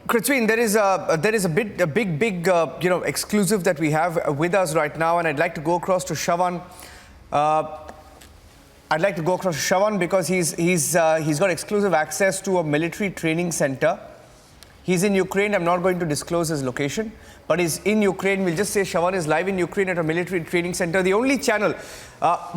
Kritsveen, there is a big exclusive that we have with us right now, and I'd like to go across to Shravan. Because he's got exclusive access to a military training center. He's in Ukraine. I'm not going to disclose his location, but he's in Ukraine. We'll just say Shravan is live in Ukraine at a military training center. The only channel.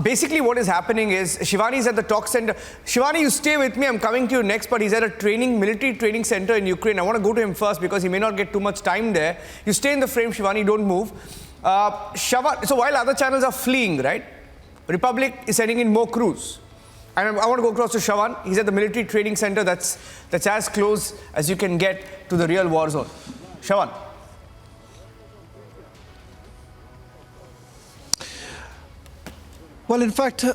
Basically, what is happening is Shivani is at the talk center. Shivani, you stay with me. I'm coming to you next, but he's at a military training center in Ukraine. I want to go to him first because he may not get too much time there. You stay in the frame, Shivani. Don't move. Shravan, so while other channels are fleeing, right? Republic is sending in more crews. And I want to go across to Shravan. He's at the military training center that's as close as you can get to the real war zone. Shravan. Well, in fact,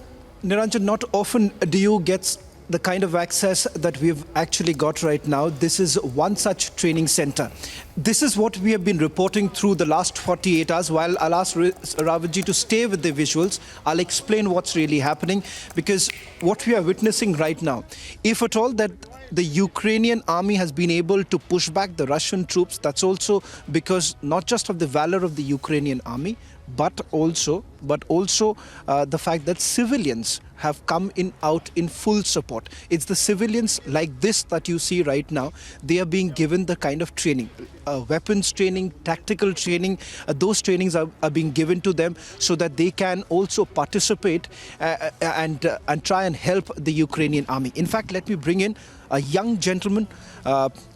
Niranjan, not often do you get the kind of access that we've actually got right now. This is one such training center. This is what we have been reporting through the last 48 hours. While I'll ask Rawatji to stay with the visuals, I'll explain what's really happening, because what we are witnessing right now, if at all that the Ukrainian army has been able to push back the Russian troops, that's also because not just of the valor of the Ukrainian army, but also the fact that civilians have come out in full support. It's the civilians like this that you see right now. They are being given the kind of training, weapons training, tactical training. Those trainings are being given to them so that they can also participate and try and help the Ukrainian army. In fact, let me bring in a young gentleman.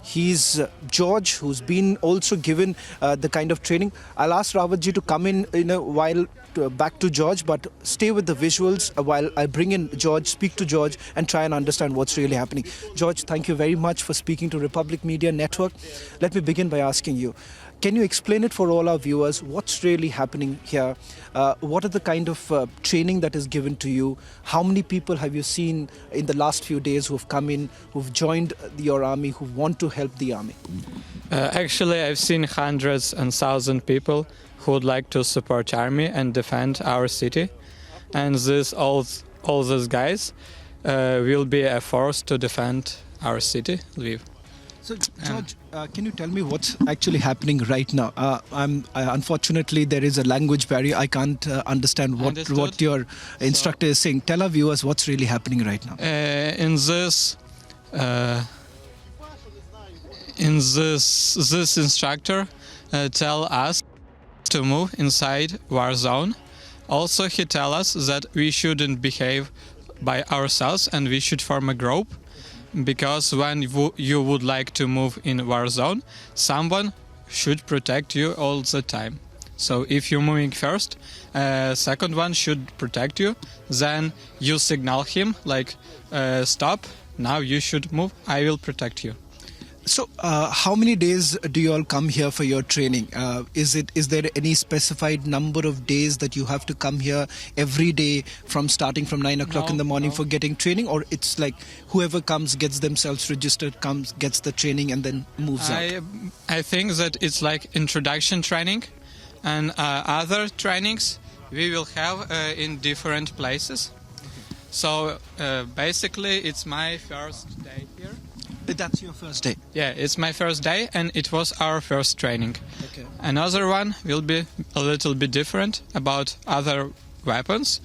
He's George, who's been also given the kind of training. I'll ask Rawatji to come in a while back to George, but stay with the visuals while I bring in George, speak to George and try and understand what's really happening. George, thank you very much for speaking to Republic Media Network. Let me begin by asking you, can you explain it for all our viewers? What's really happening here? What are the kind of training that is given to you? How many people have you seen in the last few days who've come in, who've joined your army, who want to help the army? Actually, I've seen hundreds and thousands of people who would like to support army and defend our city. And all these guys will be a force to defend our city, Lviv. So, George, can you tell me what's actually happening right now? Unfortunately, there is a language barrier. I can't understand what your instructor is saying. Tell our viewers what's really happening right now. This instructor tell us to move inside war zone. Also, he tell us that we shouldn't behave by ourselves and we should form a group. Because when you would like to move in war zone, someone should protect you all the time. So if you're moving first, second one should protect you. Then you signal him like, stop, now you should move, I will protect you. So how many days do you all come here for your training? Is there any specified number of days that you have to come here every day starting from 9 o'clock in the morning for getting training? Or it's like whoever comes, gets themselves registered, comes, gets the training and then moves out? I think that it's like introduction training, and other trainings we will have in different places. So basically it's my first day here. That's your first day? Yeah, it's my first day and it was our first training. Okay. Another one will be a little bit different about other weapons.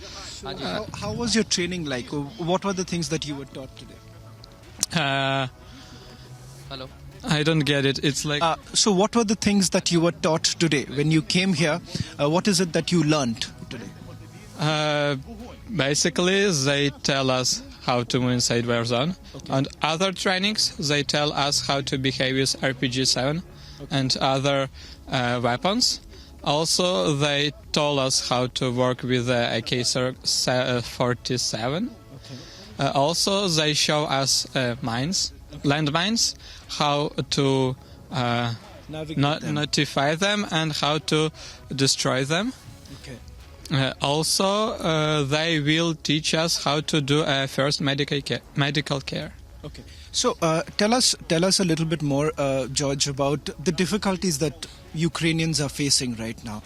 How was your training like? What were the things that you were taught today? Hello? I don't get it. It's like... So what were the things that you were taught today? When you came here, what is it that you learned today? Basically, they tell us how to move inside war zone. Okay. And other trainings, they tell us how to behave with RPG-7 and other weapons. Also, they told us how to work with the AK-47. Okay. Also, they show us mines, landmines, how to notify them and how to destroy them. Okay. Also, they will teach us how to do first medical care. Okay. So tell us a little bit more, George, about the difficulties that Ukrainians are facing right now.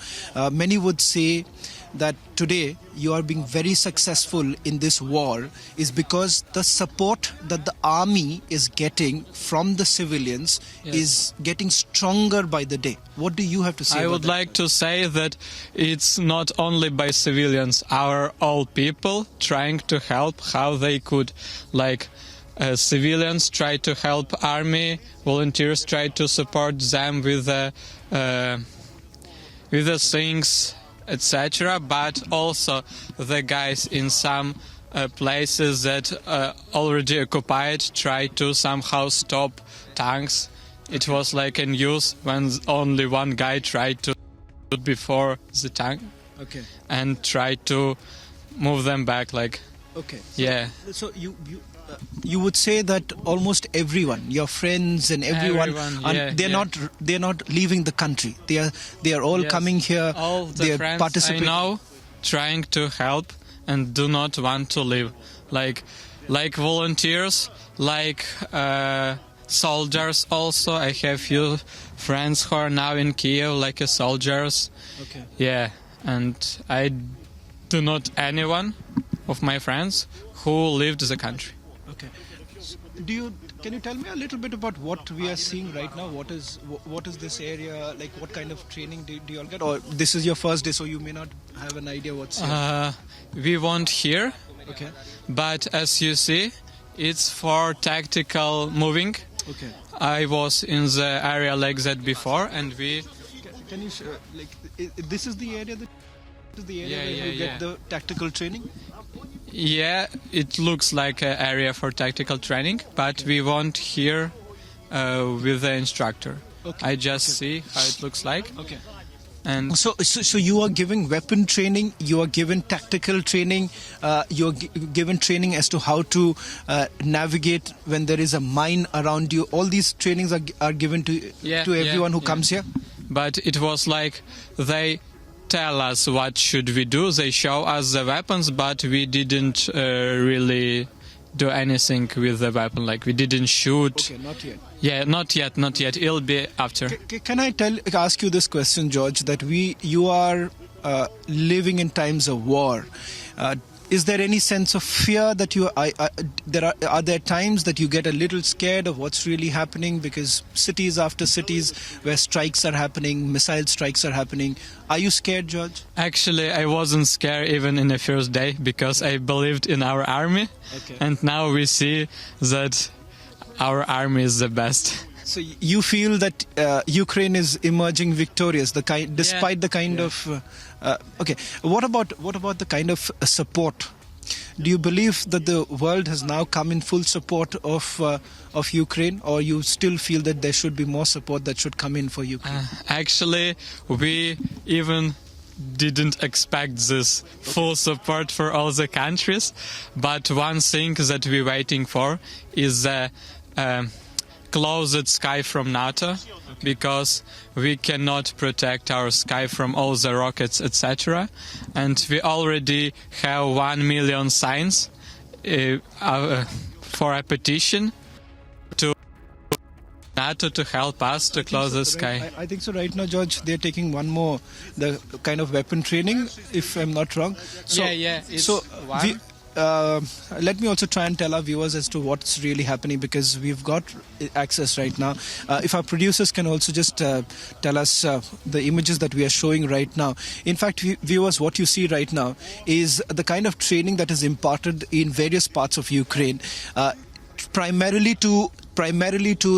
Many would say that today you are being very successful in this war is because the support that the army is getting from the civilians is getting stronger by the day. What do you have to say I about would that? like to say that it's not only by civilians, our all people trying to help how they could, like civilians try to help army, volunteers try to support them with the things, etc. But also the guys in some places that already occupied try to somehow stop tanks. It was like in news when only one guy tried to put before the tank Okay. and tried to move them back. Like, Okay. yeah. So you would say that almost everyone, your friends and everyone, they're not leaving the country. They are all Yes. coming here. All the they're friends participating. I know trying to help and do not want to leave. Like volunteers, like soldiers also. I have few friends who are now in Kiev, like soldiers. Okay. Yeah, and I do not anyone of my friends who left the country. Okay. Can you tell me a little bit about what we are seeing right now? What is this area like? What kind of training do you all get? Or this is your first day, so you may not have an idea what's here. We won't hear, Okay. but as you see, it's for tactical moving. Okay. I was in the area like that before, and we. Can you this is the area where you Yeah. get the tactical training? Yeah, it looks like an area for tactical training, but we won't hear with the instructor. Okay. I just see how it looks like, Okay. and So you are giving weapon training, you are given tactical training, you are given training as to how to navigate when there is a mine around you. All these trainings are given to everyone who comes here. But it was like they tell us what should we do. They show us the weapons, but we didn't really do anything with the weapon. Like we didn't shoot. Okay, not yet. Yeah, not yet. It'll be after. Can I ask you this question, George? That you are living in times of war. Is there any sense of fear that are there times that you get a little scared of what's really happening, because cities after cities where strikes are happening, missile strikes are happening? Are you scared, George? Actually, I wasn't scared even in the first day because I believed in our army. Okay. And now we see that our army is the best. So you feel that Ukraine is emerging victorious, despite the kind of. Okay, what about the kind of support? Do you believe that the world has now come in full support of Ukraine, or you still feel that there should be more support that should come in for Ukraine? Actually, we even didn't expect this full support for all the countries, but one thing that we're waiting for is the closed sky from NATO, because we cannot protect our sky from all the rockets, etc. And we already have 1 million signs for a petition to NATO to help us to close the sky. I think so. Right now, George, they're taking one more, the kind of weapon training, if I'm not wrong. So, it's so one. let me also try and tell our viewers as to what's really happening, because we've got access right now. If our producers can also just tell us the images that we are showing right now. In fact, viewers, what you see right now is the kind of training that is imparted in various parts of Ukraine, primarily to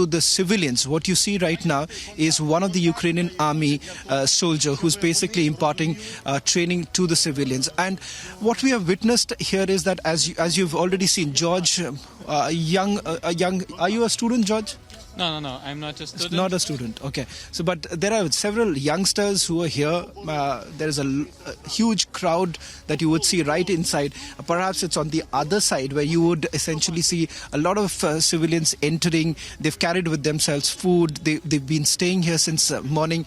the civilians. What you see right now is one of the Ukrainian army soldier who's basically imparting training to the civilians. And what we have witnessed here is that, as you've already seen, George, are you a student, George? No, I'm not a student. Not a student, okay. So, but there are several youngsters who are here. There is a huge crowd that you would see right inside. Perhaps it's on the other side where you would essentially see a lot of civilians entering. They've carried with themselves food. They've been staying here since morning.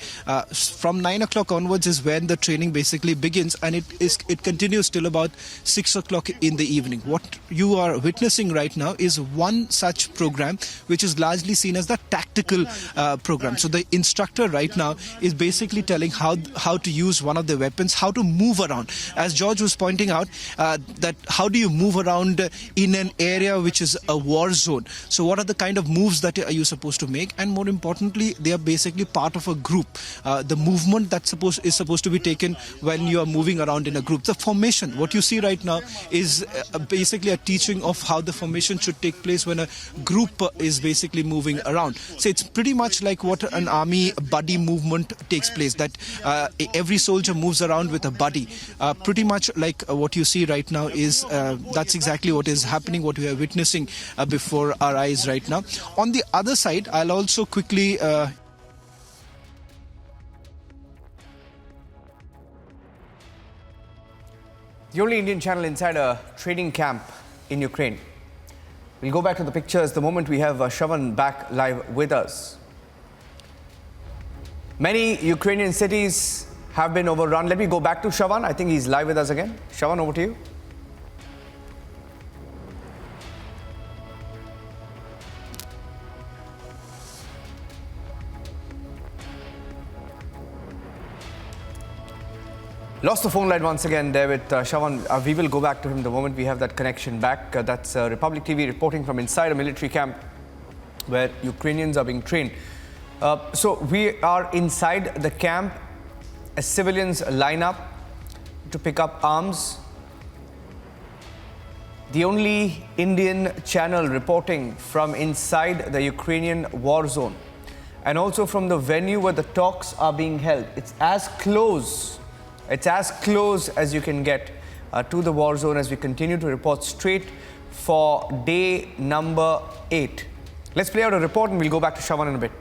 From 9 o'clock onwards is when the training basically begins, and it continues till about 6 o'clock in the evening. What you are witnessing right now is one such program, which is largely seen as the tactical program. So the instructor right now is basically telling how to use one of the weapons, how to move around. As George was pointing out, that how do you move around in an area which is a war zone? So what are the kind of moves that are you supposed to make? And more importantly, they are basically part of a group. The movement that is supposed to be taken when you are moving around in a group. The formation, what you see right now is basically a teaching of how the formation should take place when a group is basically moving around. So it's pretty much like what an army buddy movement takes place, that every soldier moves around with a buddy. Pretty much like what you see right now is that's exactly what is happening, what we are witnessing before our eyes right now. On the other side, I'll also quickly The only Indian channel inside a training camp in Ukraine. We'll go back to the pictures the moment we have Shravan back live with us. Many Ukrainian cities have been overrun. Let me go back to Shravan. I think he's live with us again. Shravan, over to you. Lost the phone line once again there with Shravan. We will go back to him the moment we have that connection back. That's Republic TV reporting from inside a military camp where Ukrainians are being trained. So we are inside the camp as civilians line up to pick up arms. The only Indian channel reporting from inside the Ukrainian war zone and also from the venue where the talks are being held. It's as close as you can get to the war zone as we continue to report straight for day number 8. Let's play out a report and we'll go back to Shravan in a bit.